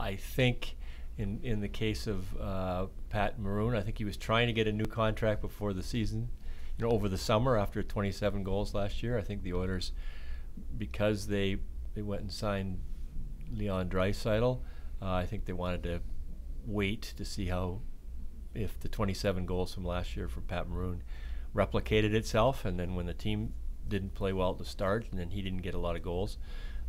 I think in the case of Pat Maroon, I think he was trying to get a new contract before the season, over the summer after 27 goals last year. I think the Oilers, because they went and signed Leon Draisaitl, I think they wanted to wait to see if the 27 goals from last year for Pat Maroon replicated itself, and then when the team didn't play well at the start and then he didn't get a lot of goals,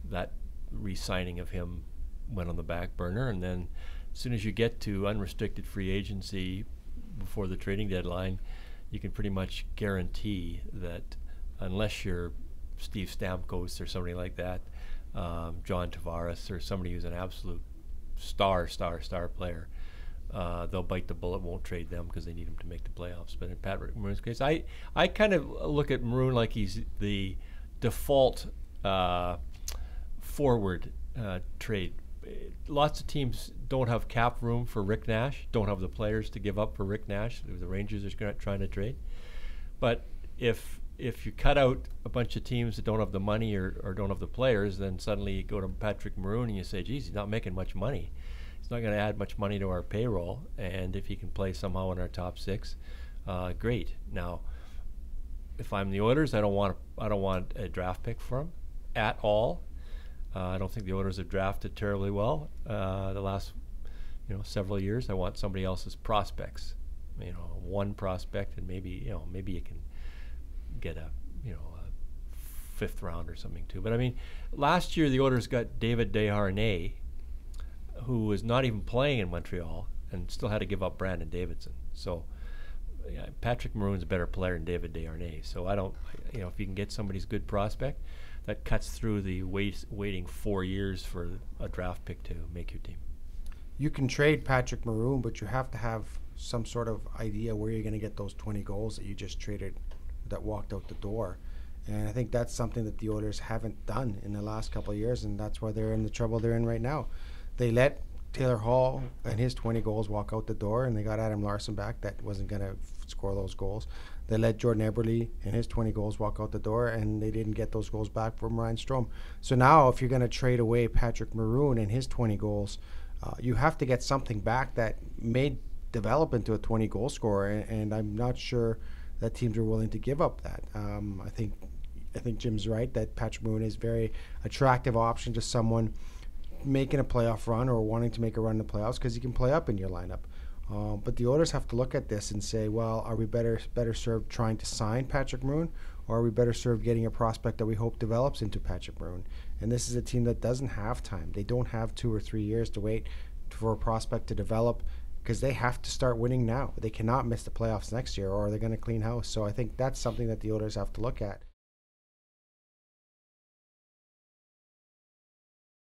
that re-signing of him went on the back burner. And then as soon as you get to unrestricted free agency before the trading deadline, you can pretty much guarantee that unless you're Steve Stamkos or somebody like that, John Tavares or somebody who's an absolute star player, they'll bite the bullet, won't trade them because they need him to make the playoffs. But in Pat Maroon's case, I kind of look at Maroon like he's the default forward trade. Lots of teams don't have cap room for Rick Nash, don't have the players to give up for Rick Nash. The Rangers are trying to trade. But if you cut out a bunch of teams that don't have the money or don't have the players, then suddenly you go to Patrick Maroon and you say, geez, he's not making much money. He's not going to add much money to our payroll, and if he can play somehow in our top six, great. Now, if I'm the Oilers, I don't want a draft pick for him at all. I don't think the Oilers have drafted terribly well the last several years. I want somebody else's prospects, one prospect, and maybe you can get a fifth round or something too. But I mean, last year the Oilers got David Desharnais, who was not even playing in Montreal and still had to give up Brandon Davidson. So Patrick Maroon's a better player than David Desharnais. So I don't, if you can get somebody's good prospect, that cuts through the waiting 4 years for a draft pick to make your team. You can trade Patrick Maroon, but you have to have some sort of idea where you're going to get those 20 goals that you just traded, that walked out the door. And I think that's something that the Oilers haven't done in the last couple of years, and that's why they're in the trouble they're in right now. They let Taylor Hall and his 20 goals walk out the door, and they got Adam Larson back that wasn't going to score those goals. They let Jordan Eberle and his 20 goals walk out the door, and they didn't get those goals back from Ryan Strome. So now if you're going to trade away Patrick Maroon and his 20 goals, you have to get something back that may develop into a 20-goal scorer, and I'm not sure that teams are willing to give up that. I think Jim's right that Patrick Maroon is a very attractive option to someone making a playoff run or wanting to make a run in the playoffs because he can play up in your lineup. But the Oilers have to look at this and say, well, are we better served trying to sign Patrick Maroon, or are we better served getting a prospect that we hope develops into Patrick Maroon? And this is a team that doesn't have time. They don't have 2 or 3 years to wait for a prospect to develop because they have to start winning now. They cannot miss the playoffs next year or they're going to clean house. So I think that's something that the Oilers have to look at.